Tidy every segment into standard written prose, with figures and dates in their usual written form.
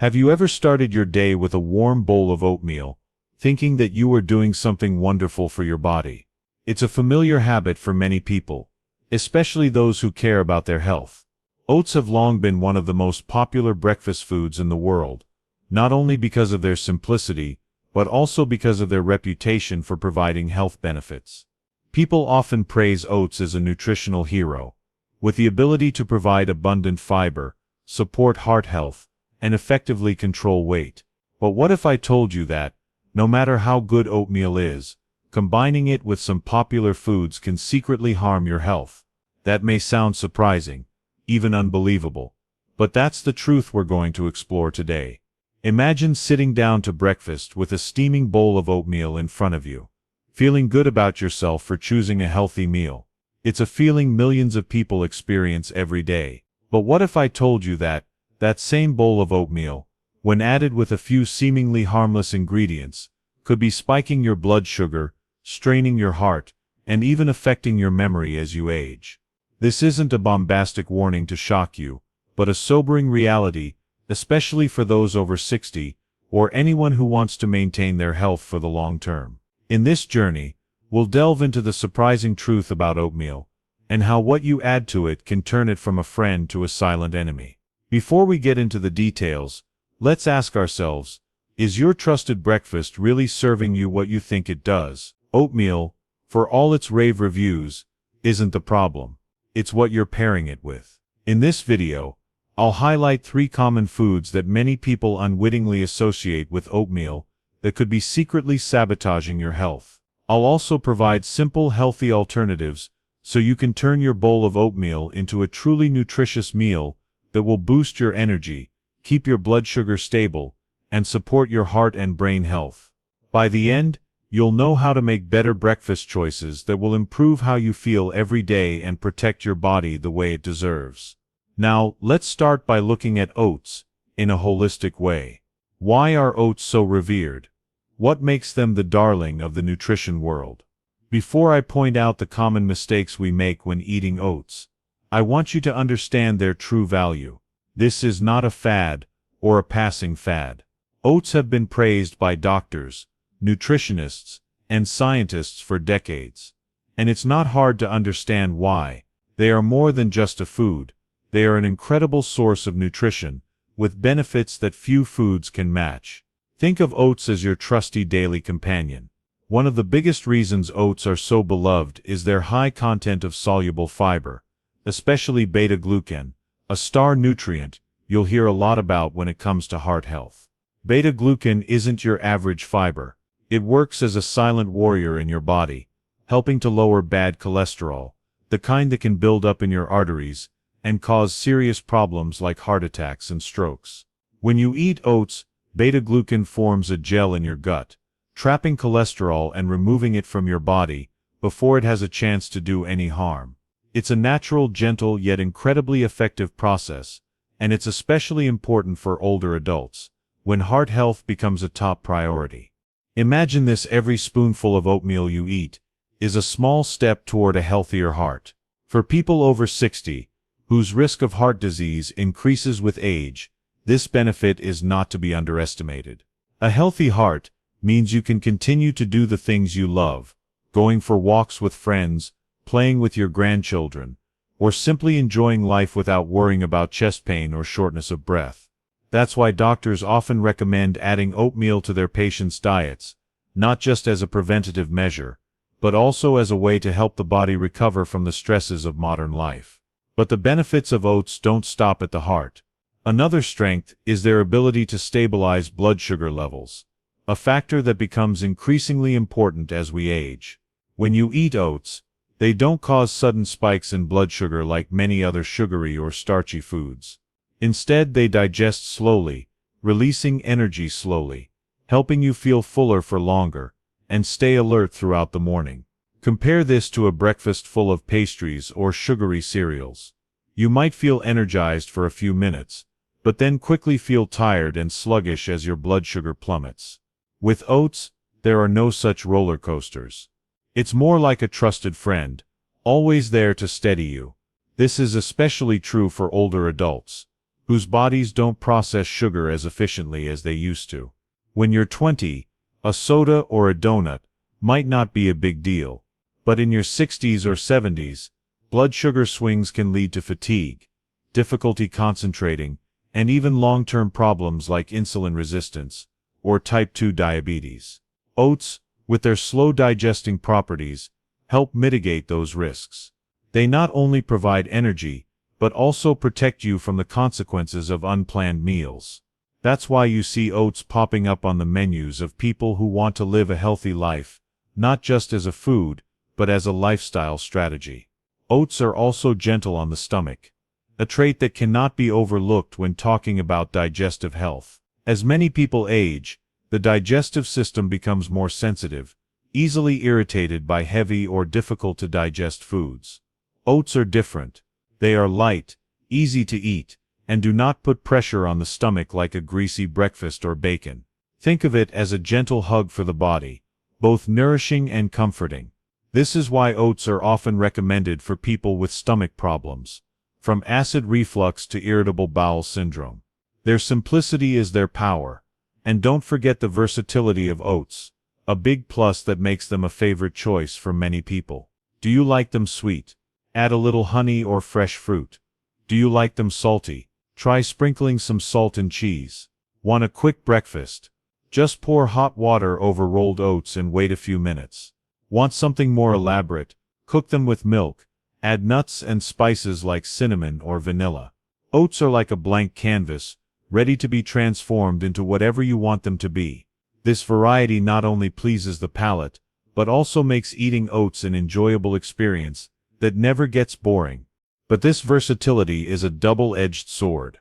Have you ever started your day with a warm bowl of oatmeal, thinking that you are doing something wonderful for your body? It's a familiar habit for many people, especially those who care about their health. Oats have long been one of the most popular breakfast foods in the world, not only because of their simplicity, but also because of their reputation for providing health benefits. People often praise oats as a nutritional hero, with the ability to provide abundant fiber, support heart health, and effectively control weight. But what if I told you that, no matter how good oatmeal is, combining it with some popular foods can secretly harm your health? That may sound surprising, even unbelievable, but that's the truth we're going to explore today. Imagine sitting down to breakfast with a steaming bowl of oatmeal in front of you, feeling good about yourself for choosing a healthy meal. It's a feeling millions of people experience every day. But what if I told you that that same bowl of oatmeal, when added with a few seemingly harmless ingredients, could be spiking your blood sugar, straining your heart, and even affecting your memory as you age? This isn't a bombastic warning to shock you, but a sobering reality, especially for those over 60, or anyone who wants to maintain their health for the long term. In this journey, we'll delve into the surprising truth about oatmeal, and how what you add to it can turn it from a friend to a silent enemy. Before we get into the details, let's ask ourselves, is your trusted breakfast really serving you what you think it does? Oatmeal, for all its rave reviews, isn't the problem. It's what you're pairing it with. In this video, I'll highlight 3 common foods that many people unwittingly associate with oatmeal that could be secretly sabotaging your health. I'll also provide simple, healthy alternatives so you can turn your bowl of oatmeal into a truly nutritious meal that will boost your energy, keep your blood sugar stable, and support your heart and brain health. By the end, you'll know how to make better breakfast choices that will improve how you feel every day and protect your body the way it deserves. Now, let's start by looking at oats in a holistic way. Why are oats so revered? What makes them the darling of the nutrition world? Before I point out the common mistakes we make when eating oats, I want you to understand their true value. This is not a fad or a passing fad. Oats have been praised by doctors, nutritionists, and scientists for decades. And it's not hard to understand why. They are more than just a food. They are an incredible source of nutrition, with benefits that few foods can match. Think of oats as your trusty daily companion. One of the biggest reasons oats are so beloved is their high content of soluble fiber, especially beta-glucan, a star nutrient you'll hear a lot about when it comes to heart health. Beta-glucan isn't your average fiber. It works as a silent warrior in your body, helping to lower bad cholesterol, the kind that can build up in your arteries and cause serious problems like heart attacks and strokes. When you eat oats, beta-glucan forms a gel in your gut, trapping cholesterol and removing it from your body before it has a chance to do any harm. It's a natural, gentle, yet incredibly effective process, and it's especially important for older adults, when heart health becomes a top priority. Imagine this: every spoonful of oatmeal you eat is a small step toward a healthier heart. For people over 60, whose risk of heart disease increases with age, this benefit is not to be underestimated. A healthy heart means you can continue to do the things you love, going for walks with friends, playing with your grandchildren, or simply enjoying life without worrying about chest pain or shortness of breath. That's why doctors often recommend adding oatmeal to their patients' diets, not just as a preventative measure, but also as a way to help the body recover from the stresses of modern life. But the benefits of oats don't stop at the heart. Another strength is their ability to stabilize blood sugar levels, a factor that becomes increasingly important as we age. When you eat oats, they don't cause sudden spikes in blood sugar like many other sugary or starchy foods. Instead, they digest slowly, releasing energy slowly, helping you feel fuller for longer, and stay alert throughout the morning. Compare this to a breakfast full of pastries or sugary cereals. You might feel energized for a few minutes, but then quickly feel tired and sluggish as your blood sugar plummets. With oats, there are no such roller coasters. It's more like a trusted friend, always there to steady you. This is especially true for older adults, whose bodies don't process sugar as efficiently as they used to. When you're 20, a soda or a donut might not be a big deal, but in your 60s or 70s, blood sugar swings can lead to fatigue, difficulty concentrating, and even long-term problems like insulin resistance or type 2 diabetes. Oats, with their slow digesting properties, help mitigate those risks. They not only provide energy, but also protect you from the consequences of unplanned meals. That's why you see oats popping up on the menus of people who want to live a healthy life, not just as a food, but as a lifestyle strategy. Oats are also gentle on the stomach, a trait that cannot be overlooked when talking about digestive health. As many people age, the digestive system becomes more sensitive, easily irritated by heavy or difficult to digest foods. Oats are different. They are light, easy to eat, and do not put pressure on the stomach like a greasy breakfast or bacon. Think of it as a gentle hug for the body, both nourishing and comforting. This is why oats are often recommended for people with stomach problems, from acid reflux to irritable bowel syndrome. Their simplicity is their power, and don't forget the versatility of oats, a big plus that makes them a favorite choice for many people. Do you like them sweet? Add a little honey or fresh fruit. Do you like them salty? Try sprinkling some salt and cheese. Want a quick breakfast? Just pour hot water over rolled oats and wait a few minutes. Want something more elaborate? Cook them with milk. Add nuts and spices like cinnamon or vanilla. Oats are like a blank canvas, ready to be transformed into whatever you want them to be. This variety not only pleases the palate, but also makes eating oats an enjoyable experience that never gets boring. But this versatility is a double-edged sword.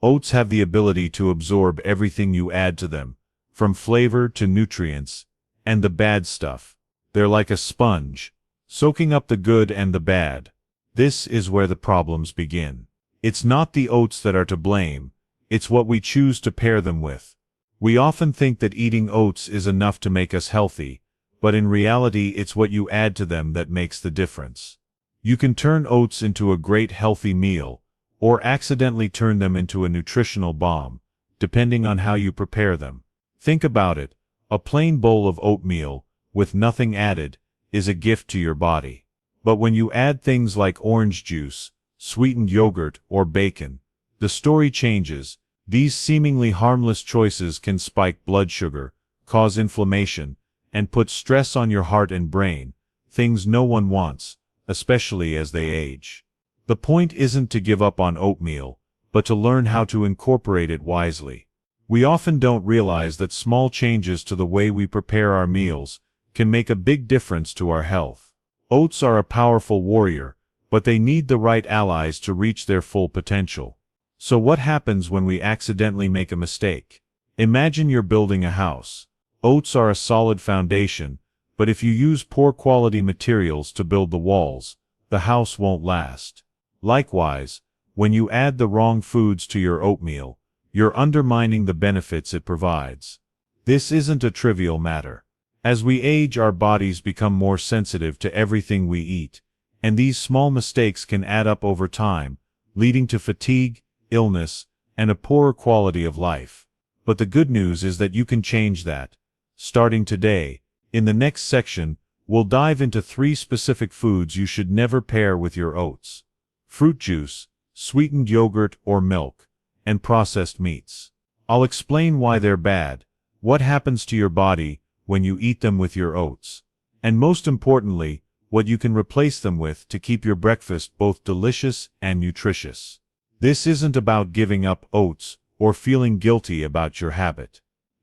Oats have the ability to absorb everything you add to them, from flavor to nutrients, and the bad stuff. They're like a sponge, soaking up the good and the bad. This is where the problems begin. It's not the oats that are to blame, it's what we choose to pair them with. We often think that eating oats is enough to make us healthy, but in reality it's what you add to them that makes the difference. You can turn oats into a great healthy meal, or accidentally turn them into a nutritional bomb, depending on how you prepare them. Think about it, a plain bowl of oatmeal, with nothing added, is a gift to your body. But when you add things like orange juice, sweetened yogurt, or bacon, the story changes. These seemingly harmless choices can spike blood sugar, cause inflammation, and put stress on your heart and brain, things no one wants, especially as they age. The point isn't to give up on oatmeal, but to learn how to incorporate it wisely. We often don't realize that small changes to the way we prepare our meals can make a big difference to our health. Oats are a powerful warrior, but they need the right allies to reach their full potential. So what happens when we accidentally make a mistake? Imagine you're building a house. Oats are a solid foundation, but if you use poor quality materials to build the walls, the house won't last. Likewise, when you add the wrong foods to your oatmeal, you're undermining the benefits it provides. This isn't a trivial matter. As we age, our bodies become more sensitive to everything we eat, and these small mistakes can add up over time, leading to fatigue, illness, and a poorer quality of life. But the good news is that you can change that. Starting today, in the next section, we'll dive into 3 specific foods you should never pair with your oats: fruit juice, sweetened yogurt or milk, and processed meats. I'll explain why they're bad, what happens to your body when you eat them with your oats, and most importantly, what you can replace them with to keep your breakfast both delicious and nutritious. This isn't about giving up oats or feeling guilty about your habit.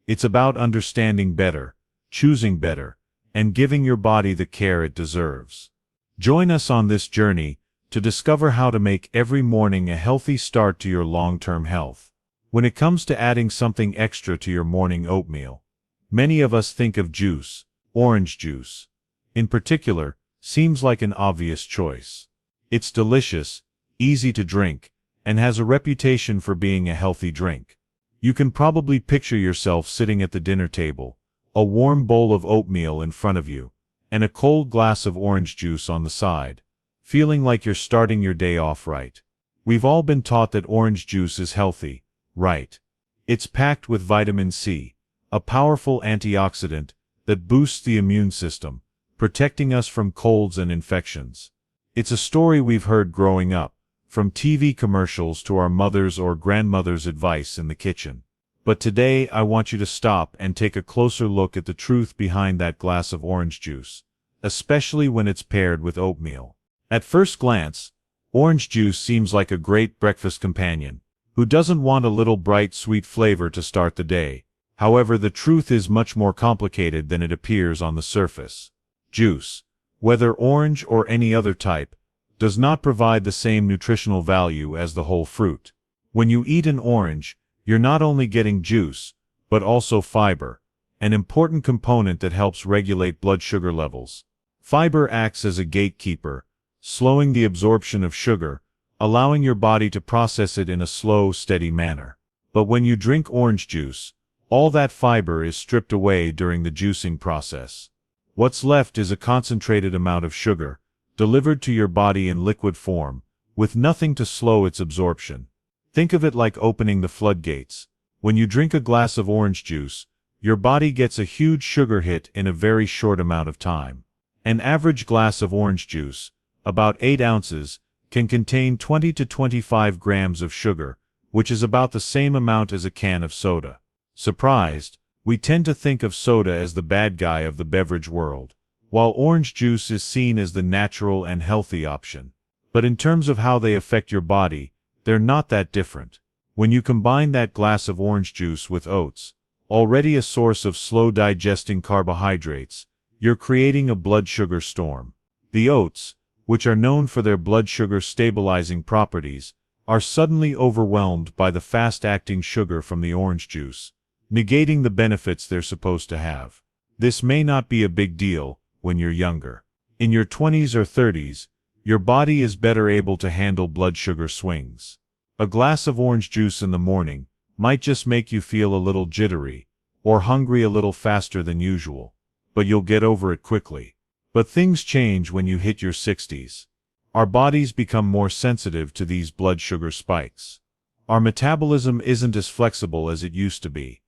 It's about understanding better, choosing better, and giving your body the care it deserves. Join us on this journey to discover how to make every morning a healthy start to your long-term health. When it comes to adding something extra to your morning oatmeal, many of us think of juice. Orange juice, in particular, seems like an obvious choice. It's delicious, easy to drink, and has a reputation for being a healthy drink. You can probably picture yourself sitting at the dinner table, a warm bowl of oatmeal in front of you, and a cold glass of orange juice on the side, feeling like you're starting your day off right. We've all been taught that orange juice is healthy, right? It's packed with vitamin C, a powerful antioxidant that boosts the immune system, protecting us from colds and infections. It's a story we've heard growing up, from TV commercials to our mother's or grandmother's advice in the kitchen. But today I want you to stop and take a closer look at the truth behind that glass of orange juice, especially when it's paired with oatmeal. At first glance, orange juice seems like a great breakfast companion. Who doesn't want a little bright, sweet flavor to start the day? However, the truth is much more complicated than it appears on the surface. Juice, whether orange or any other type, does not provide the same nutritional value as the whole fruit. When you eat an orange, you're not only getting juice, but also fiber, an important component that helps regulate blood sugar levels. Fiber acts as a gatekeeper, slowing the absorption of sugar, allowing your body to process it in a slow, steady manner. But when you drink orange juice, all that fiber is stripped away during the juicing process. What's left is a concentrated amount of sugar, delivered to your body in liquid form, with nothing to slow its absorption. Think of it like opening the floodgates. When you drink a glass of orange juice, your body gets a huge sugar hit in a very short amount of time. An average glass of orange juice, about 8 ounces, can contain 20 to 25 grams of sugar, which is about the same amount as a can of soda. Surprised, we tend to think of soda as the bad guy of the beverage world, while orange juice is seen as the natural and healthy option. But in terms of how they affect your body, they're not that different. When you combine that glass of orange juice with oats, already a source of slow-digesting carbohydrates, you're creating a blood sugar storm. The oats, which are known for their blood sugar stabilizing properties, are suddenly overwhelmed by the fast-acting sugar from the orange juice, negating the benefits they're supposed to have. This may not be a big deal when you're younger. In your 20s or 30s, your body is better able to handle blood sugar swings. A glass of orange juice in the morning might just make you feel a little jittery, or hungry a little faster than usual, but you'll get over it quickly. But things change when you hit your 60s. Our bodies become more sensitive to these blood sugar spikes. Our metabolism isn't as flexible as it used to be.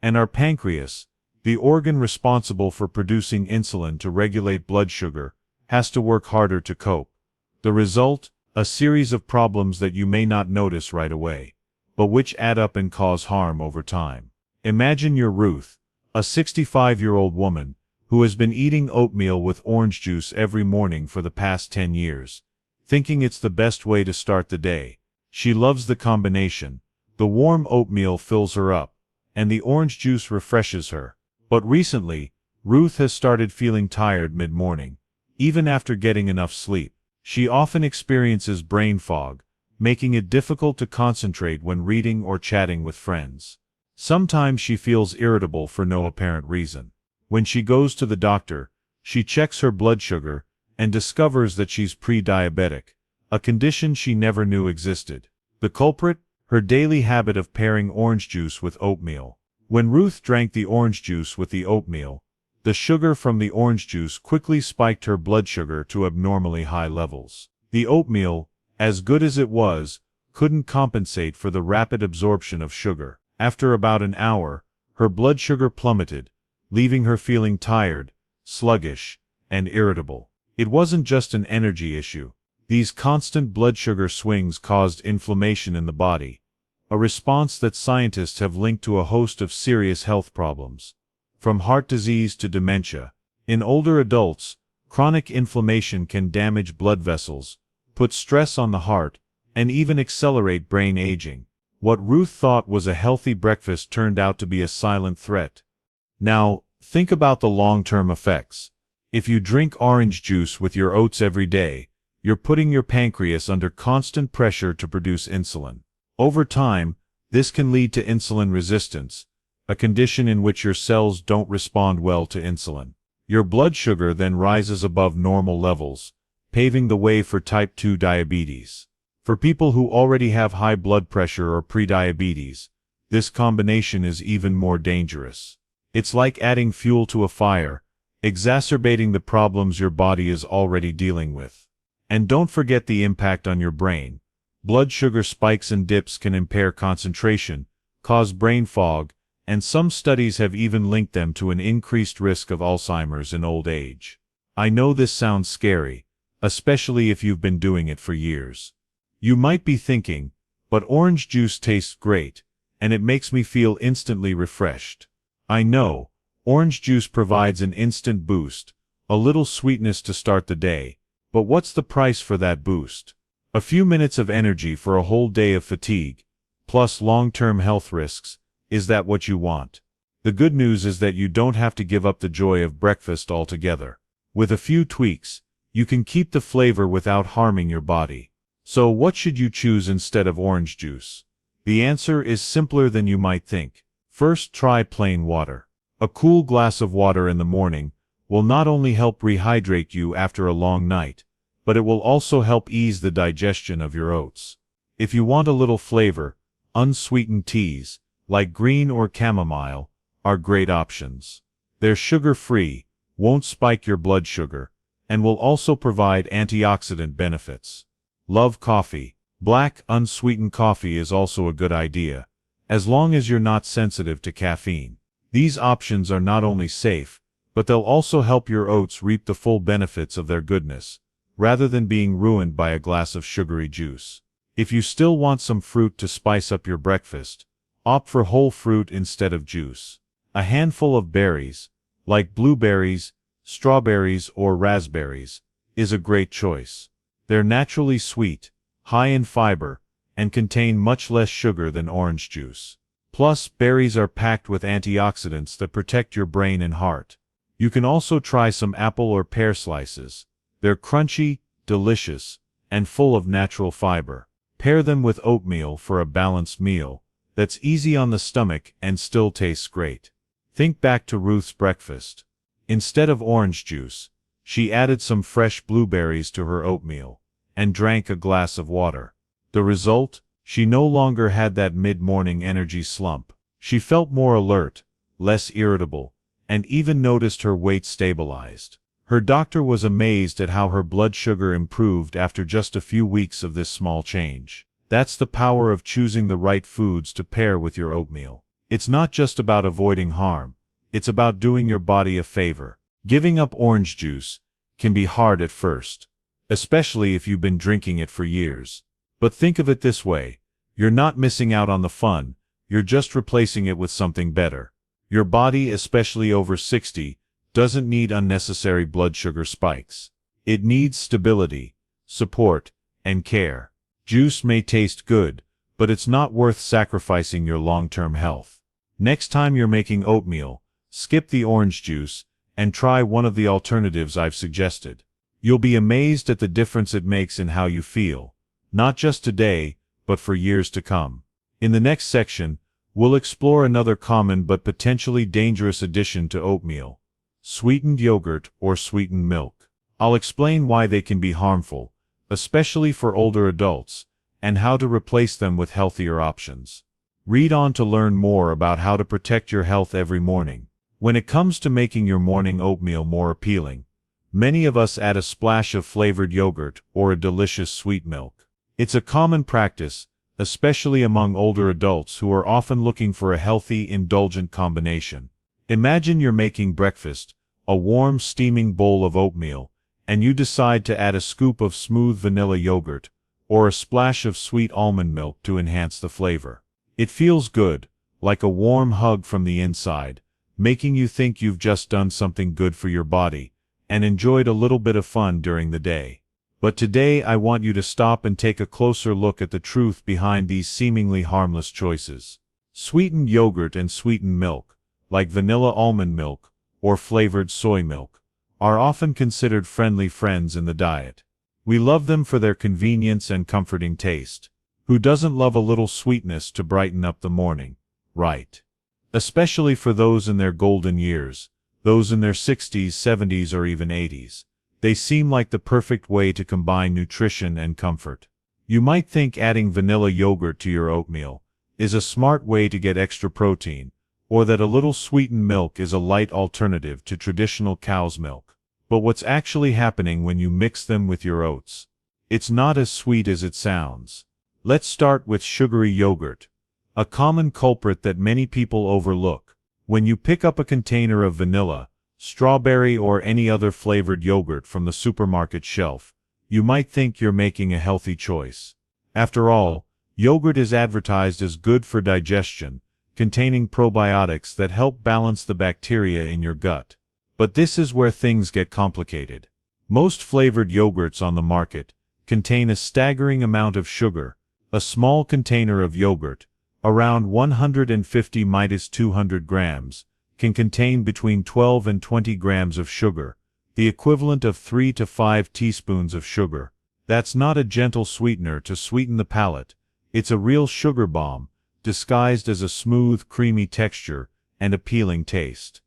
And our pancreas, the organ responsible for producing insulin to regulate blood sugar, has to work harder to cope. The result? A series of problems that you may not notice right away, but which add up and cause harm over time. Imagine you're Ruth, a 65-year-old woman, who has been eating oatmeal with orange juice every morning for the past 10 years, thinking it's the best way to start the day. She loves the combination. The warm oatmeal fills her up, and the orange juice refreshes her. But recently, Ruth has started feeling tired mid-morning, even after getting enough sleep. She often experiences brain fog, making it difficult to concentrate when reading or chatting with friends. Sometimes she feels irritable for no apparent reason. When she goes to the doctor, she checks her blood sugar and discovers that she's pre-diabetic, a condition she never knew existed. The culprit? Her daily habit of pairing orange juice with oatmeal. When Ruth drank the orange juice with the oatmeal, the sugar from the orange juice quickly spiked her blood sugar to abnormally high levels. The oatmeal, as good as it was, couldn't compensate for the rapid absorption of sugar. After about an hour, her blood sugar plummeted, leaving her feeling tired, sluggish, and irritable. It wasn't just an energy issue. These constant blood sugar swings caused inflammation in the body, a response that scientists have linked to a host of serious health problems, from heart disease to dementia. In older adults, chronic inflammation can damage blood vessels, put stress on the heart, and even accelerate brain aging. What Ruth thought was a healthy breakfast turned out to be a silent threat. Now, think about the long-term effects. If you drink orange juice with your oats every day, you're putting your pancreas under constant pressure to produce insulin. Over time, this can lead to insulin resistance, a condition in which your cells don't respond well to insulin. Your blood sugar then rises above normal levels, paving the way for type 2 diabetes. For people who already have high blood pressure or prediabetes, this combination is even more dangerous. It's like adding fuel to a fire, exacerbating the problems your body is already dealing with. And don't forget the impact on your brain. Blood sugar spikes and dips can impair concentration, cause brain fog, and some studies have even linked them to an increased risk of Alzheimer's in old age. I know this sounds scary, especially if you've been doing it for years. You might be thinking, but orange juice tastes great, and it makes me feel instantly refreshed. I know, orange juice provides an instant boost, a little sweetness to start the day, but what's the price for that boost? A few minutes of energy for a whole day of fatigue, plus long-term health risks. Is that what you want? The good news is that you don't have to give up the joy of breakfast altogether. With a few tweaks, you can keep the flavor without harming your body. So what should you choose instead of orange juice? The answer is simpler than you might think. First, try plain water. A cool glass of water in the morning will not only help rehydrate you after a long night, but it will also help ease the digestion of your oats. If you want a little flavor, unsweetened teas, like green or chamomile, are great options. They're sugar-free, won't spike your blood sugar, and will also provide antioxidant benefits. Love coffee. Black, unsweetened coffee is also a good idea, as long as you're not sensitive to caffeine. These options are not only safe, but they'll also help your oats reap the full benefits of their goodness, rather than being ruined by a glass of sugary juice. If you still want some fruit to spice up your breakfast, opt for whole fruit instead of juice. A handful of berries, like blueberries, strawberries, or raspberries, is a great choice. They're naturally sweet, high in fiber, and contain much less sugar than orange juice. Plus, berries are packed with antioxidants that protect your brain and heart. You can also try some apple or pear slices. They're crunchy, delicious, and full of natural fiber. Pair them with oatmeal for a balanced meal that's easy on the stomach and still tastes great. Think back to Ruth's breakfast. Instead of orange juice, she added some fresh blueberries to her oatmeal and drank a glass of water. The result? She no longer had that mid-morning energy slump. She felt more alert, less irritable, and even noticed her weight stabilized. Her doctor was amazed at how her blood sugar improved after just a few weeks of this small change. That's the power of choosing the right foods to pair with your oatmeal. It's not just about avoiding harm, it's about doing your body a favor. Giving up orange juice can be hard at first, especially if you've been drinking it for years. But think of it this way, you're not missing out on the fun, you're just replacing it with something better. Your body, especially over 60, doesn't need unnecessary blood sugar spikes. It needs stability, support, and care. Juice may taste good, but it's not worth sacrificing your long-term health. Next time you're making oatmeal, skip the orange juice and try one of the alternatives I've suggested. You'll be amazed at the difference it makes in how you feel, not just today, but for years to come. In the next section, we'll explore another common but potentially dangerous addition to oatmeal: sweetened yogurt or sweetened milk. I'll explain why they can be harmful, especially for older adults, and how to replace them with healthier options. Read on to learn more about how to protect your health every morning. When it comes to making your morning oatmeal more appealing, many of us add a splash of flavored yogurt or a delicious sweet milk. It's a common practice, especially among older adults who are often looking for a healthy, indulgent combination. Imagine you're making breakfast, a warm, steaming bowl of oatmeal, and you decide to add a scoop of smooth vanilla yogurt or a splash of sweet almond milk to enhance the flavor. It feels good, like a warm hug from the inside, making you think you've just done something good for your body and enjoyed a little bit of fun during the day. But today I want you to stop and take a closer look at the truth behind these seemingly harmless choices. Sweetened yogurt and sweetened milk, like vanilla almond milk or flavored soy milk, are often considered friendly friends in the diet. We love them for their convenience and comforting taste. Who doesn't love a little sweetness to brighten up the morning, right? Especially for those in their golden years, those in their 60s, 70s, or even 80s. They seem like the perfect way to combine nutrition and comfort. You might think adding vanilla yogurt to your oatmeal is a smart way to get extra protein, or that a little sweetened milk is a light alternative to traditional cow's milk. But what's actually happening when you mix them with your oats? It's not as sweet as it sounds. Let's start with sugary yogurt, a common culprit that many people overlook. When you pick up a container of vanilla, strawberry or any other flavored yogurt from the supermarket shelf, you might think you're making a healthy choice. After all, yogurt is advertised as good for digestion, containing probiotics that help balance the bacteria in your gut. But this is where things get complicated. Most flavored yogurts on the market contain a staggering amount of sugar. A small container of yogurt, around 150–200 grams, can contain between 12 and 20 grams of sugar, the equivalent of 3 to 5 teaspoons of sugar. That's not a gentle sweetener to sweeten the palate. It's a real sugar bomb, disguised as a smooth, creamy texture and appealing taste.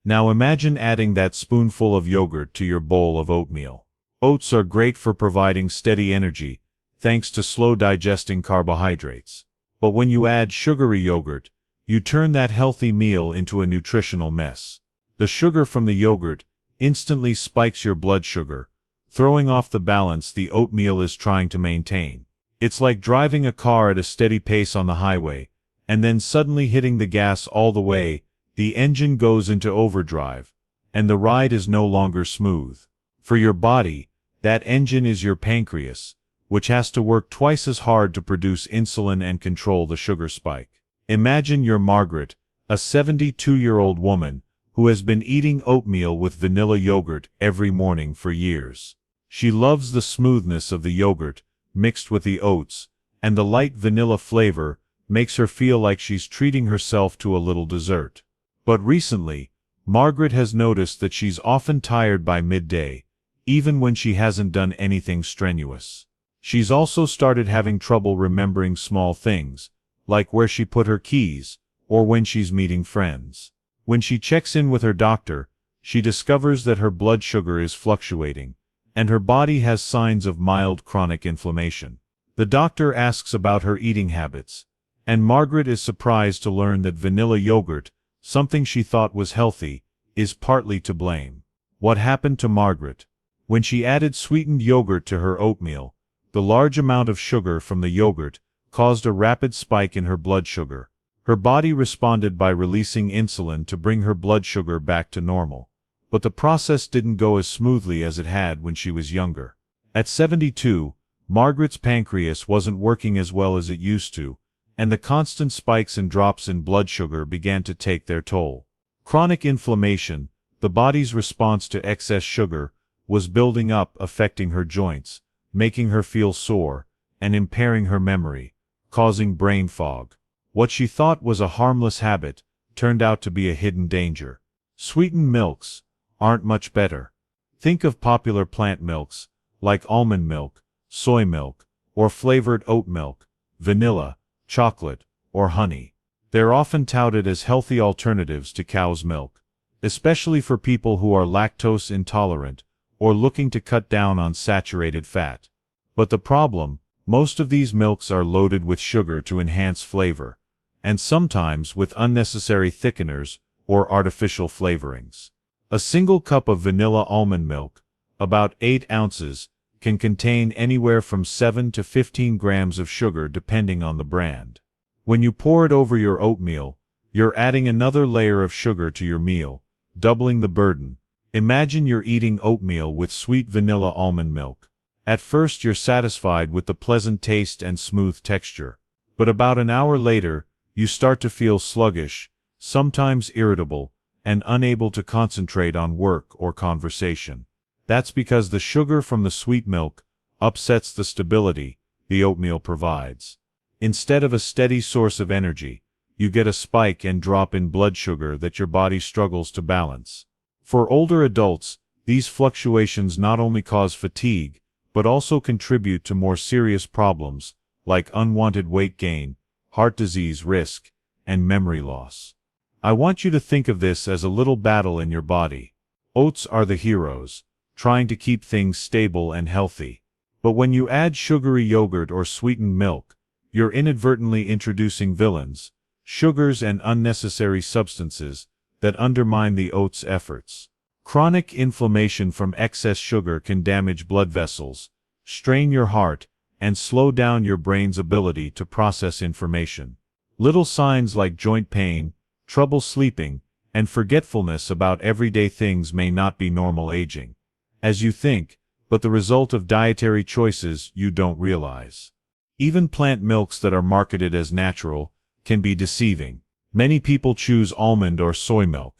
Now imagine adding that spoonful of yogurt to your bowl of oatmeal. Oats are great for providing steady energy, thanks to slow-digesting carbohydrates. But when you add sugary yogurt, you turn that healthy meal into a nutritional mess. The sugar from the yogurt instantly spikes your blood sugar, throwing off the balance the oatmeal is trying to maintain. It's like driving a car at a steady pace on the highway, and then suddenly hitting the gas all the way. The engine goes into overdrive, and the ride is no longer smooth. For your body, that engine is your pancreas, which has to work twice as hard to produce insulin and control the sugar spike. Imagine you're Margaret, a 72-year-old woman, who has been eating oatmeal with vanilla yogurt every morning for years. She loves the smoothness of the yogurt, mixed with the oats, and the light vanilla flavor makes her feel like she's treating herself to a little dessert. But recently, Margaret has noticed that she's often tired by midday, even when she hasn't done anything strenuous. She's also started having trouble remembering small things, like where she put her keys, or when she's meeting friends. When she checks in with her doctor, she discovers that her blood sugar is fluctuating, and her body has signs of mild chronic inflammation. The doctor asks about her eating habits, and Margaret is surprised to learn that vanilla yogurt, something she thought was healthy, is partly to blame. What happened to Margaret? When she added sweetened yogurt to her oatmeal, the large amount of sugar from the yogurt caused a rapid spike in her blood sugar. Her body responded by releasing insulin to bring her blood sugar back to normal. But the process didn't go as smoothly as it had when she was younger. At 72, Margaret's pancreas wasn't working as well as it used to, and the constant spikes and drops in blood sugar began to take their toll. Chronic inflammation, the body's response to excess sugar, was building up, affecting her joints, making her feel sore, and impairing her memory, causing brain fog. What she thought was a harmless habit turned out to be a hidden danger. Sweetened milks aren't much better. Think of popular plant milks, like almond milk, soy milk, or flavored oat milk, vanilla, chocolate, or honey. They're often touted as healthy alternatives to cow's milk, especially for people who are lactose intolerant or looking to cut down on saturated fat. But the problem, most of these milks are loaded with sugar to enhance flavor, and sometimes with unnecessary thickeners or artificial flavorings. A single cup of vanilla almond milk, about 8 ounces, can contain anywhere from 7 to 15 grams of sugar depending on the brand. When you pour it over your oatmeal, you're adding another layer of sugar to your meal, doubling the burden. Imagine you're eating oatmeal with sweet vanilla almond milk. At first you're satisfied with the pleasant taste and smooth texture. But about an hour later, you start to feel sluggish, sometimes irritable, and unable to concentrate on work or conversation. That's because the sugar from the sweet milk upsets the stability the oatmeal provides. Instead of a steady source of energy, you get a spike and drop in blood sugar that your body struggles to balance. For older adults, these fluctuations not only cause fatigue, but also contribute to more serious problems, like unwanted weight gain, heart disease risk, and memory loss. I want you to think of this as a little battle in your body. Oats are the heroes, trying to keep things stable and healthy. But when you add sugary yogurt or sweetened milk, you're inadvertently introducing villains, sugars and unnecessary substances that undermine the oats' efforts. Chronic inflammation from excess sugar can damage blood vessels, strain your heart, and slow down your brain's ability to process information. Little signs like joint pain, trouble sleeping, and forgetfulness about everyday things may not be normal aging, as you think, but the result of dietary choices you don't realize. Even plant milks that are marketed as natural can be deceiving. Many people choose almond or soy milk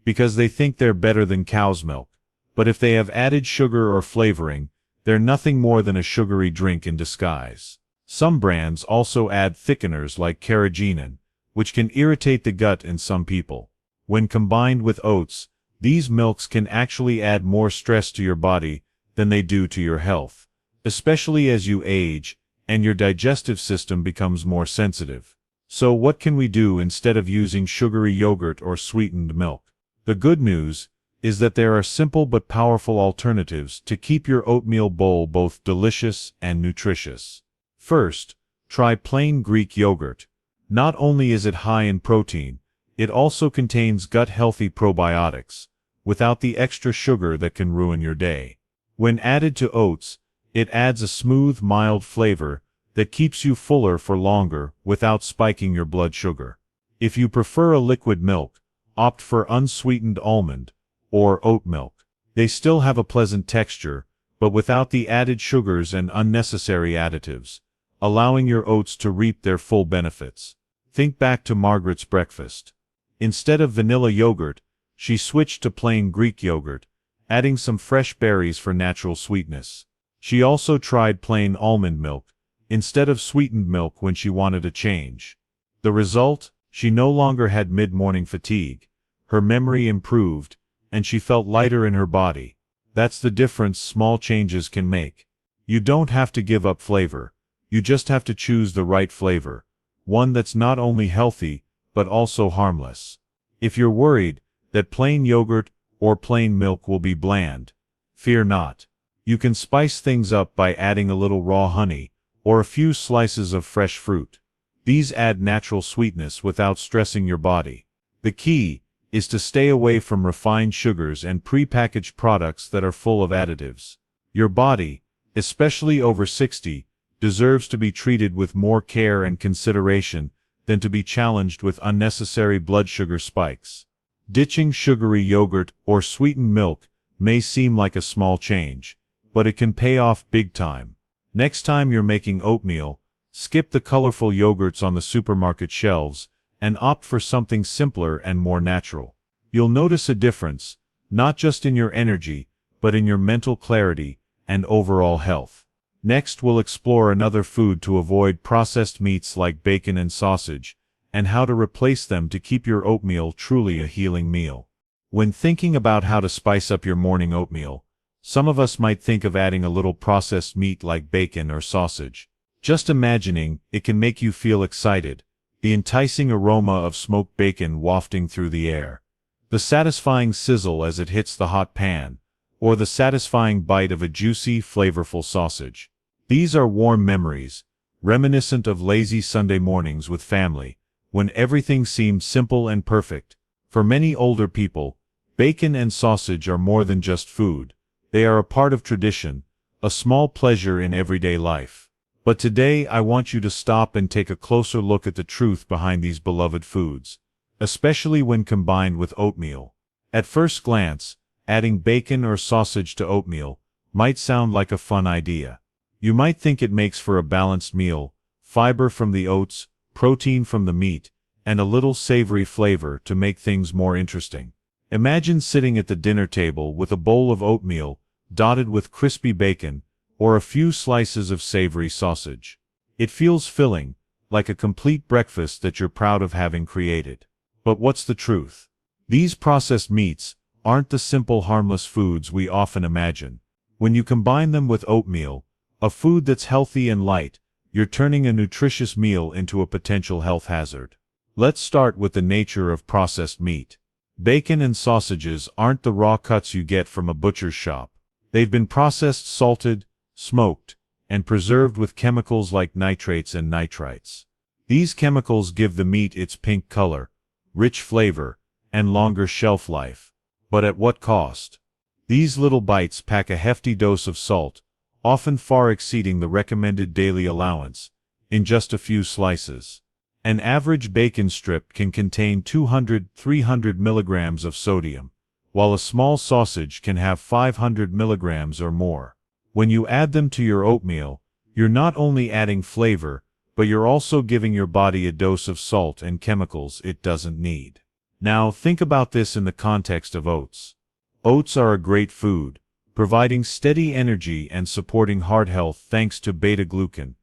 because they think they're better than cow's milk, but if they have added sugar or flavoring, they're nothing more than a sugary drink in disguise. Some brands also add thickeners like carrageenan, which can irritate the gut in some people. When combined with oats, these milks can actually add more stress to your body than they do to your health, especially as you age and your digestive system becomes more sensitive. So what can we do instead of using sugary yogurt or sweetened milk? The good news is that there are simple but powerful alternatives to keep your oatmeal bowl both delicious and nutritious. First, try plain Greek yogurt. Not only is it high in protein, it also contains gut-healthy probiotics, without the extra sugar that can ruin your day. When added to oats, it adds a smooth, mild flavor that keeps you fuller for longer without spiking your blood sugar. If you prefer a liquid milk, opt for unsweetened almond or oat milk. They still have a pleasant texture, but without the added sugars and unnecessary additives, allowing your oats to reap their full benefits. Think back to Margaret's breakfast. Instead of vanilla yogurt, she switched to plain Greek yogurt, adding some fresh berries for natural sweetness. She also tried plain almond milk instead of sweetened milk when she wanted a change. The result? She no longer had mid-morning fatigue, her memory improved, and she felt lighter in her body. That's the difference small changes can make. You don't have to give up flavor, you just have to choose the right flavor, one that's not only healthy, but also harmless. If you're worried that plain yogurt or plain milk will be bland, fear not. You can spice things up by adding a little raw honey or a few slices of fresh fruit. These add natural sweetness without stressing your body. The key is to stay away from refined sugars and prepackaged products that are full of additives. Your body, especially over 60, deserves to be treated with more care and consideration than to be challenged with unnecessary blood sugar spikes. Ditching sugary yogurt or sweetened milk may seem like a small change, but it can pay off big time. Next time you're making oatmeal, skip the colorful yogurts on the supermarket shelves and opt for something simpler and more natural. You'll notice a difference, not just in your energy, but in your mental clarity and overall health. Next, we'll explore another food to avoid: processed meats like bacon and sausage, and how to replace them to keep your oatmeal truly a healing meal. When thinking about how to spice up your morning oatmeal, some of us might think of adding a little processed meat like bacon or sausage. Just imagining it can make you feel excited, the enticing aroma of smoked bacon wafting through the air, the satisfying sizzle as it hits the hot pan, or the satisfying bite of a juicy, flavorful sausage. These are warm memories, reminiscent of lazy Sunday mornings with family, when everything seemed simple and perfect. For many older people, bacon and sausage are more than just food. They are a part of tradition, a small pleasure in everyday life. But today I want you to stop and take a closer look at the truth behind these beloved foods, especially when combined with oatmeal. At first glance, adding bacon or sausage to oatmeal might sound like a fun idea. You might think it makes for a balanced meal: fiber from the oats, protein from the meat, and a little savory flavor to make things more interesting. Imagine sitting at the dinner table with a bowl of oatmeal dotted with crispy bacon or a few slices of savory sausage. It feels filling, like a complete breakfast that you're proud of having created. But what's the truth? These processed meats aren't the simple harmless foods we often imagine. When you combine them with oatmeal, a food that's healthy and light, you're turning a nutritious meal into a potential health hazard. Let's start with the nature of processed meat. Bacon and sausages aren't the raw cuts you get from a butcher's shop. They've been processed, salted, smoked, and preserved with chemicals like nitrates and nitrites. These chemicals give the meat its pink color, rich flavor, and longer shelf life. But at what cost? These little bites pack a hefty dose of salt, often far exceeding the recommended daily allowance, in just a few slices. An average bacon strip can contain 200–300 milligrams of sodium, while a small sausage can have 500 milligrams or more. When you add them to your oatmeal, you're not only adding flavor, but you're also giving your body a dose of salt and chemicals it doesn't need. Now think about this in the context of oats. Oats are a great food, providing steady energy and supporting heart health thanks to beta-glucan,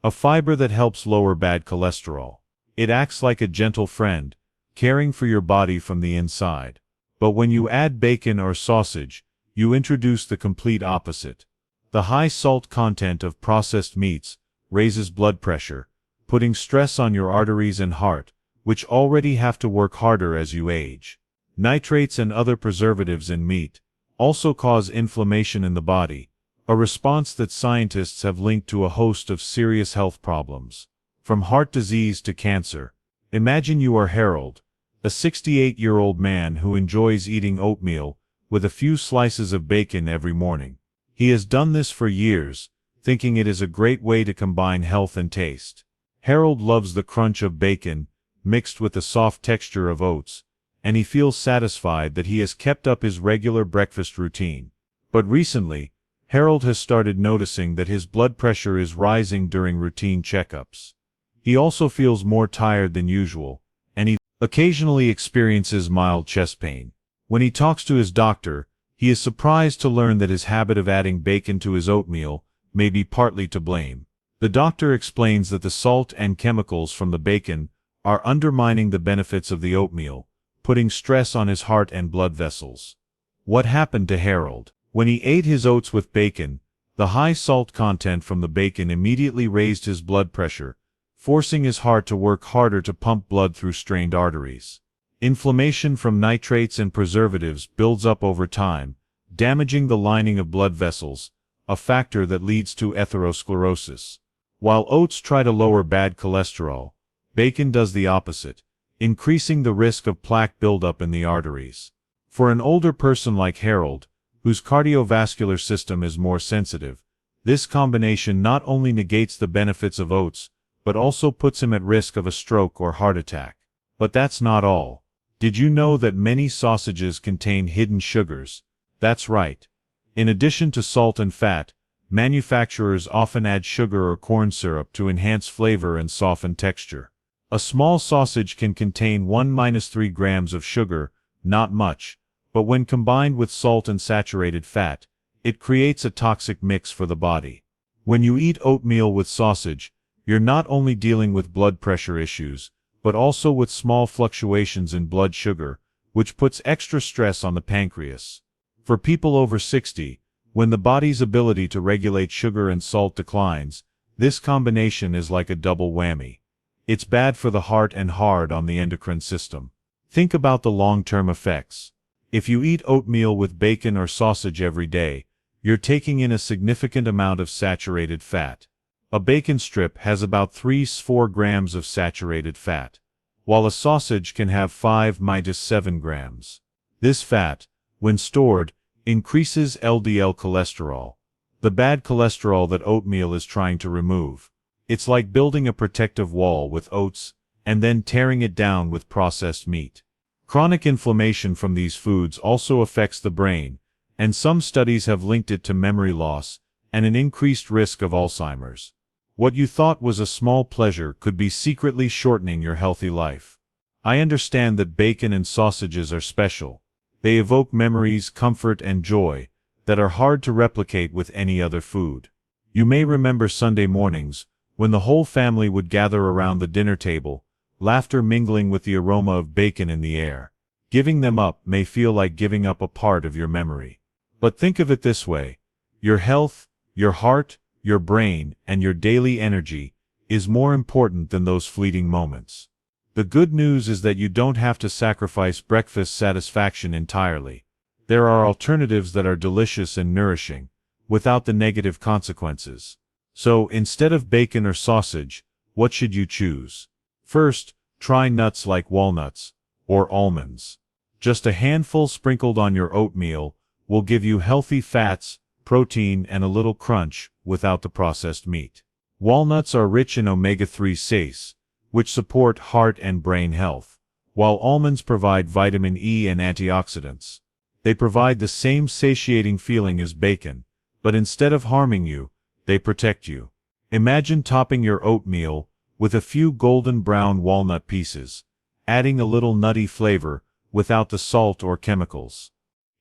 a fiber that helps lower bad cholesterol. It acts like a gentle friend, caring for your body from the inside. But when you add bacon or sausage, you introduce the complete opposite. The high salt content of processed meats raises blood pressure, putting stress on your arteries and heart, which already have to work harder as you age. Nitrates and other preservatives in meat also cause inflammation in the body, a response that scientists have linked to a host of serious health problems, from heart disease to cancer. Imagine you are Harold, a 68-year-old man who enjoys eating oatmeal with a few slices of bacon every morning. He has done this for years, thinking it is a great way to combine health and taste. Harold loves the crunch of bacon, mixed with the soft texture of oats, and he feels satisfied that he has kept up his regular breakfast routine. But recently, Harold has started noticing that his blood pressure is rising during routine checkups. He also feels more tired than usual, and he occasionally experiences mild chest pain. When he talks to his doctor, he is surprised to learn that his habit of adding bacon to his oatmeal may be partly to blame. The doctor explains that the salt and chemicals from the bacon are undermining the benefits of the oatmeal, putting stress on his heart and blood vessels. What happened to Harold? When he ate his oats with bacon, the high salt content from the bacon immediately raised his blood pressure, forcing his heart to work harder to pump blood through strained arteries. Inflammation from nitrates and preservatives builds up over time, damaging the lining of blood vessels, a factor that leads to atherosclerosis. While oats try to lower bad cholesterol, bacon does the opposite, increasing the risk of plaque buildup in the arteries. For an older person like Harold, whose cardiovascular system is more sensitive, this combination not only negates the benefits of oats, but also puts him at risk of a stroke or heart attack. But that's not all. Did you know that many sausages contain hidden sugars? That's right. In addition to salt and fat, manufacturers often add sugar or corn syrup to enhance flavor and soften texture. A small sausage can contain 1–3 grams of sugar, not much, but when combined with salt and saturated fat, it creates a toxic mix for the body. When you eat oatmeal with sausage, you're not only dealing with blood pressure issues, but also with small fluctuations in blood sugar, which puts extra stress on the pancreas. For people over 60, when the body's ability to regulate sugar and salt declines, this combination is like a double whammy. It's bad for the heart and hard on the endocrine system. Think about the long-term effects. If you eat oatmeal with bacon or sausage every day, you're taking in a significant amount of saturated fat. A bacon strip has about 3–4 grams of saturated fat, while a sausage can have 5–7 grams. This fat, when stored, increases LDL cholesterol, the bad cholesterol that oatmeal is trying to remove. It's like building a protective wall with oats and then tearing it down with processed meat. Chronic inflammation from these foods also affects the brain, and some studies have linked it to memory loss and an increased risk of Alzheimer's. What you thought was a small pleasure could be secretly shortening your healthy life. I understand that bacon and sausages are special. They evoke memories, comfort, and joy that are hard to replicate with any other food. You may remember Sunday mornings, when the whole family would gather around the dinner table, laughter mingling with the aroma of bacon in the air. Giving them up may feel like giving up a part of your memory. But think of it this way: your health, your heart, your brain, and your daily energy is more important than those fleeting moments. The good news is that you don't have to sacrifice breakfast satisfaction entirely. There are alternatives that are delicious and nourishing, without the negative consequences. So, instead of bacon or sausage, what should you choose? First, try nuts like walnuts or almonds. Just a handful sprinkled on your oatmeal will give you healthy fats, protein, and a little crunch without the processed meat. Walnuts are rich in omega-3 6, which support heart and brain health, while almonds provide vitamin E and antioxidants. They provide the same satiating feeling as bacon, but instead of harming you, they protect you. Imagine topping your oatmeal with a few golden brown walnut pieces, adding a little nutty flavor without the salt or chemicals.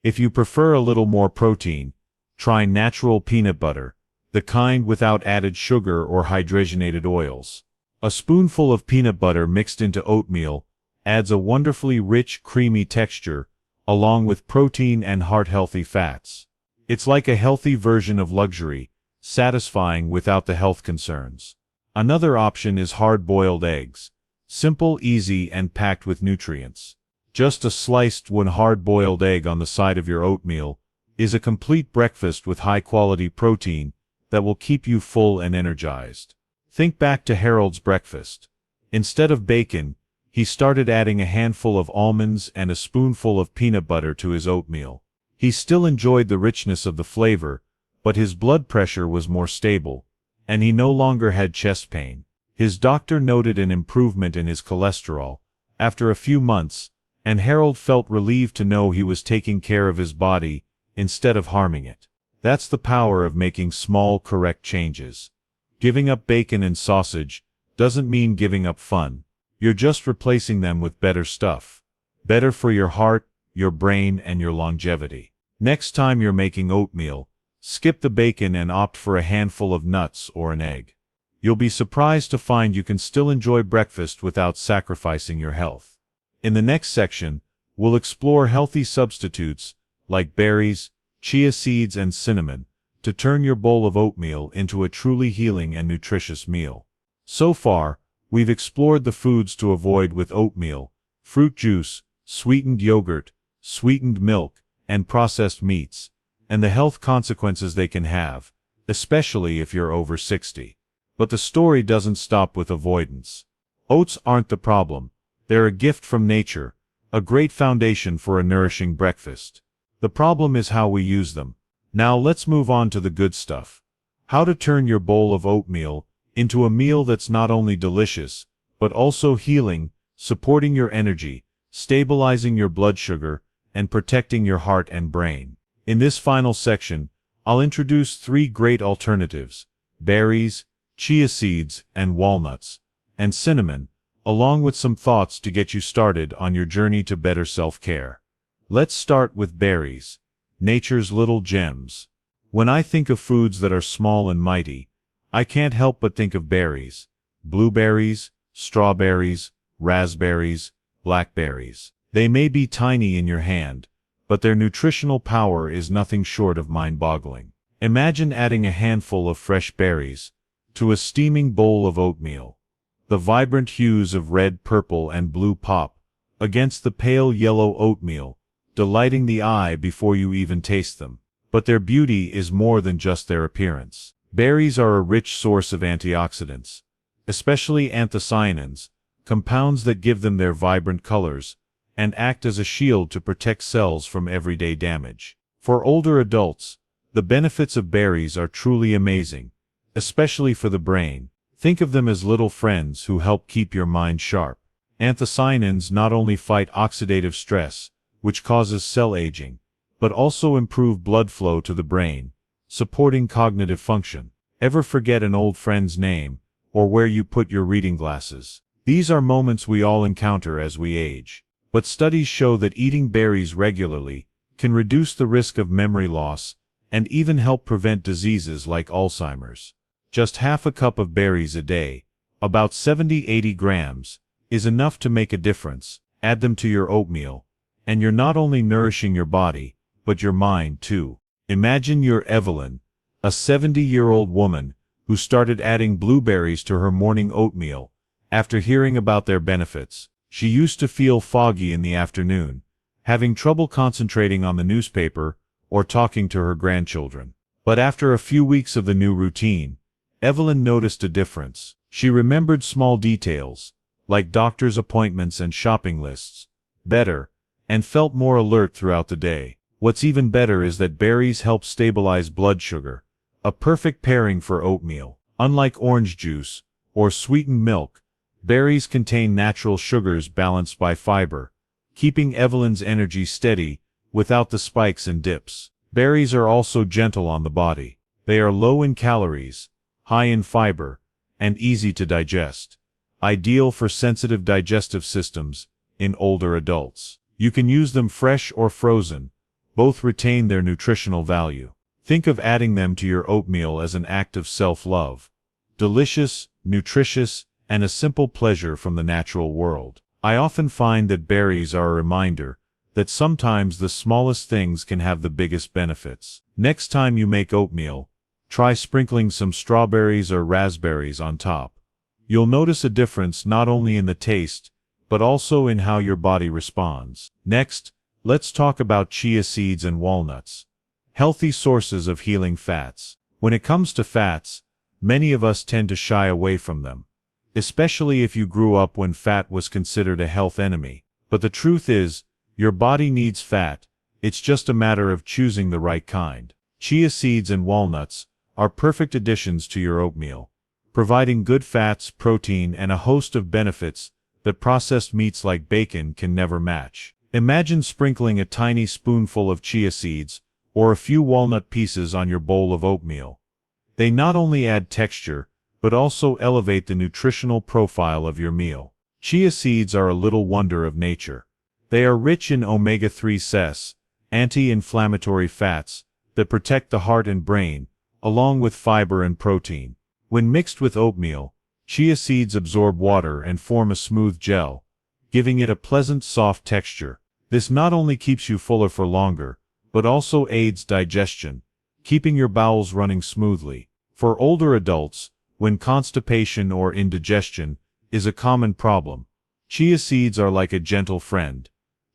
If you prefer a little more protein, try natural peanut butter, the kind without added sugar or hydrogenated oils. A spoonful of peanut butter mixed into oatmeal adds a wonderfully rich, creamy texture, along with protein and heart-healthy fats. It's like a healthy version of luxury, satisfying without the health concerns. Another option is hard-boiled eggs. Simple, easy, and packed with nutrients. Just a sliced hard-boiled egg on the side of your oatmeal is a complete breakfast with high-quality protein that will keep you full and energized. Think back to Harold's breakfast. Instead of bacon, he started adding a handful of almonds and a spoonful of peanut butter to his oatmeal. He still enjoyed the richness of the flavor, but his blood pressure was more stable, and he no longer had chest pain. His doctor noted an improvement in his cholesterol after a few months, and Harold felt relieved to know he was taking care of his body instead of harming it. That's the power of making small, correct changes. Giving up bacon and sausage doesn't mean giving up fun. You're just replacing them with better stuff. Better for your heart, your brain, and your longevity. Next time you're making oatmeal, skip the bacon and opt for a handful of nuts or an egg. You'll be surprised to find you can still enjoy breakfast without sacrificing your health. In the next section, we'll explore healthy substitutes like berries, chia seeds, and cinnamon to turn your bowl of oatmeal into a truly healing and nutritious meal. So far, we've explored the foods to avoid with oatmeal: fruit juice, sweetened yogurt, sweetened milk, and processed meats, and the health consequences they can have, especially if you're over 60. But the story doesn't stop with avoidance. Oats aren't the problem. They're a gift from nature, a great foundation for a nourishing breakfast. The problem is how we use them. Now let's move on to the good stuff. How to turn your bowl of oatmeal into a meal that's not only delicious, but also healing, supporting your energy, stabilizing your blood sugar, and protecting your heart and brain. In this final section, I'll introduce 3 great alternatives: berries, chia seeds, and walnuts, and cinnamon, along with some thoughts to get you started on your journey to better self-care. Let's start with berries, nature's little gems. When I think of foods that are small and mighty, I can't help but think of berries: blueberries, strawberries, raspberries, blackberries. They may be tiny in your hand, but their nutritional power is nothing short of mind-boggling. Imagine adding a handful of fresh berries to a steaming bowl of oatmeal. The vibrant hues of red, purple, and blue pop against the pale yellow oatmeal, delighting the eye before you even taste them. But their beauty is more than just their appearance. Berries are a rich source of antioxidants, especially anthocyanins, compounds that give them their vibrant colors and act as a shield to protect cells from everyday damage. For older adults, the benefits of berries are truly amazing, especially for the brain. Think of them as little friends who help keep your mind sharp. Anthocyanins not only fight oxidative stress, which causes cell aging, but also improve blood flow to the brain, supporting cognitive function. Ever forget an old friend's name, or where you put your reading glasses? These are moments we all encounter as we age. But studies show that eating berries regularly can reduce the risk of memory loss and even help prevent diseases like Alzheimer's. Just half a cup of berries a day, about 70–80 grams, is enough to make a difference. Add them to your oatmeal, and you're not only nourishing your body, but your mind too. Imagine you're Evelyn, a 70-year-old woman who started adding blueberries to her morning oatmeal after hearing about their benefits. She used to feel foggy in the afternoon, having trouble concentrating on the newspaper or talking to her grandchildren. But after a few weeks of the new routine, Evelyn noticed a difference. She remembered small details, like doctor's appointments and shopping lists, better, and felt more alert throughout the day. What's even better is that berries help stabilize blood sugar, a perfect pairing for oatmeal. Unlike orange juice or sweetened milk, berries contain natural sugars balanced by fiber, keeping Evelyn's energy steady without the spikes and dips. Berries are also gentle on the body. They are low in calories, high in fiber, and easy to digest, ideal for sensitive digestive systems in older adults. You can use them fresh or frozen. Both retain their nutritional value. Think of adding them to your oatmeal as an act of self-love. Delicious, nutritious, and a simple pleasure from the natural world. I often find that berries are a reminder that sometimes the smallest things can have the biggest benefits. Next time you make oatmeal, try sprinkling some strawberries or raspberries on top. You'll notice a difference not only in the taste, but also in how your body responds. Next, let's talk about chia seeds and walnuts. Healthy sources of healing fats. When it comes to fats, many of us tend to shy away from them, especially if you grew up when fat was considered a health enemy. But the truth is, your body needs fat, it's just a matter of choosing the right kind. Chia seeds and walnuts are perfect additions to your oatmeal, providing good fats, protein, and a host of benefits that processed meats like bacon can never match. Imagine sprinkling a tiny spoonful of chia seeds or a few walnut pieces on your bowl of oatmeal. They not only add texture, but also elevate the nutritional profile of your meal. Chia seeds are a little wonder of nature. They are rich in omega-3s, anti-inflammatory fats that protect the heart and brain, along with fiber and protein. When mixed with oatmeal, chia seeds absorb water and form a smooth gel, giving it a pleasant, soft texture. This not only keeps you fuller for longer, but also aids digestion, keeping your bowels running smoothly. For older adults, when constipation or indigestion is a common problem, chia seeds are like a gentle friend,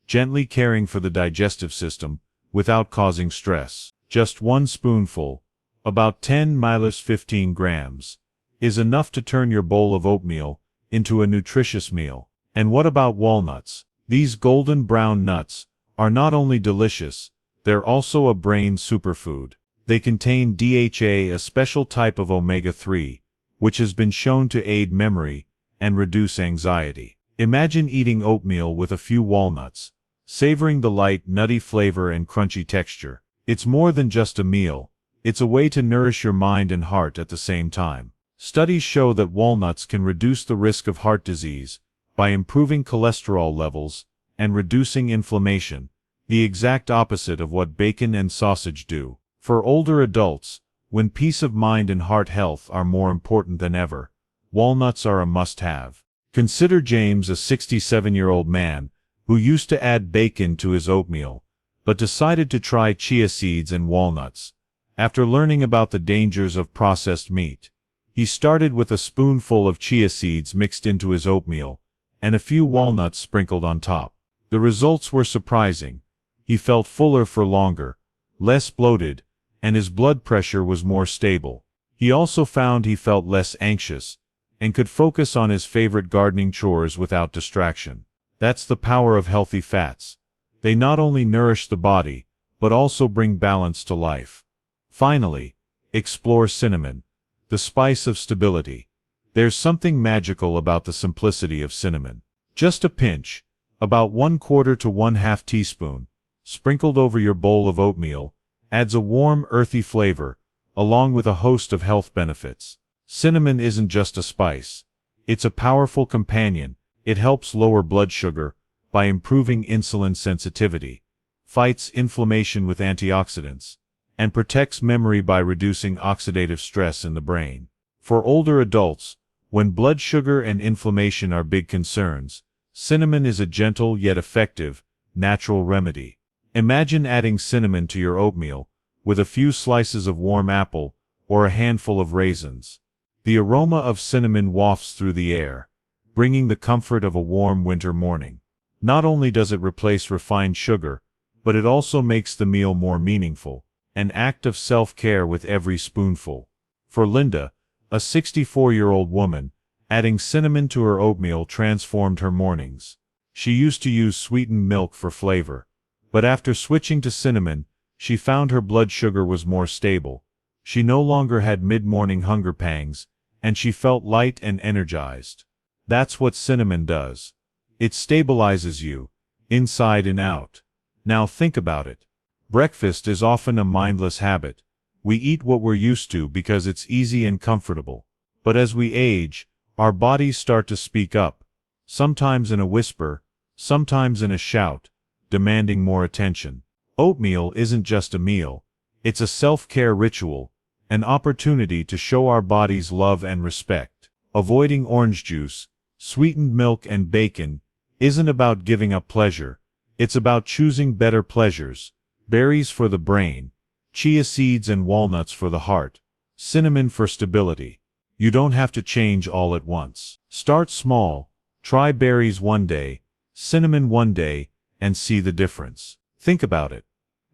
gently caring for the digestive system without causing stress. Just one spoonful, about 10–15 grams, is enough to turn your bowl of oatmeal into a nutritious meal. And what about walnuts? These golden brown nuts are not only delicious, they're also a brain superfood. They contain DHA, a special type of omega-3, which has been shown to aid memory and reduce anxiety. Imagine eating oatmeal with a few walnuts, savoring the light, nutty flavor and crunchy texture. It's more than just a meal, it's a way to nourish your mind and heart at the same time. Studies show that walnuts can reduce the risk of heart disease by improving cholesterol levels and reducing inflammation, the exact opposite of what bacon and sausage do. For older adults, when peace of mind and heart health are more important than ever, walnuts are a must-have. Consider James, a 67-year-old man who used to add bacon to his oatmeal, but decided to try chia seeds and walnuts. After learning about the dangers of processed meat, he started with a spoonful of chia seeds mixed into his oatmeal and a few walnuts sprinkled on top. The results were surprising. He felt fuller for longer, less bloated, and his blood pressure was more stable. He also found he felt less anxious and could focus on his favorite gardening chores without distraction. That's the power of healthy fats. They not only nourish the body, but also bring balance to life. Finally, explore cinnamon, the spice of stability. There's something magical about the simplicity of cinnamon. Just a pinch, about 1/4 to 1/2 teaspoon, sprinkled over your bowl of oatmeal, adds a warm, earthy flavor, along with a host of health benefits. Cinnamon isn't just a spice. It's a powerful companion. It helps lower blood sugar by improving insulin sensitivity, fights inflammation with antioxidants, and protects memory by reducing oxidative stress in the brain. For older adults, when blood sugar and inflammation are big concerns, cinnamon is a gentle yet effective, natural remedy. Imagine adding cinnamon to your oatmeal, with a few slices of warm apple, or a handful of raisins. The aroma of cinnamon wafts through the air, bringing the comfort of a warm winter morning. Not only does it replace refined sugar, but it also makes the meal more meaningful, an act of self-care with every spoonful. For Linda, a 64-year-old woman, adding cinnamon to her oatmeal transformed her mornings. She used to use sweetened milk for flavor, But after switching to cinnamon, she found her blood sugar was more stable. She no longer had mid-morning hunger pangs, and she felt light and energized. That's what cinnamon does. It stabilizes you, inside and out. Now think about it. Breakfast is often a mindless habit. We eat what we're used to because it's easy and comfortable. But as we age, our bodies start to speak up, sometimes in a whisper, sometimes in a shout, demanding more attention. Oatmeal isn't just a meal, it's a self-care ritual, an opportunity to show our bodies love and respect. Avoiding orange juice, sweetened milk and bacon isn't about giving up pleasure, it's about choosing better pleasures. Berries for the brain, chia seeds and walnuts for the heart, cinnamon for stability. You don't have to change all at once. Start small, try berries one day, cinnamon one day, and see the difference. Think about it.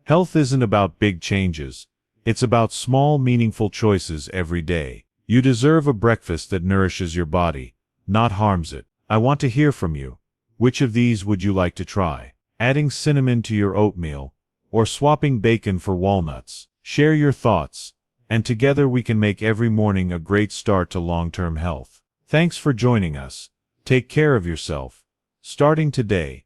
Health isn't about big changes, it's about small, meaningful choices every day. You deserve a breakfast that nourishes your body, not harms it. I want to hear from you. Which of these would you like to try? Adding cinnamon to your oatmeal, or swapping bacon for walnuts? Share your thoughts, and together we can make every morning a great start to long-term health. Thanks for joining us. Take care of yourself, starting today.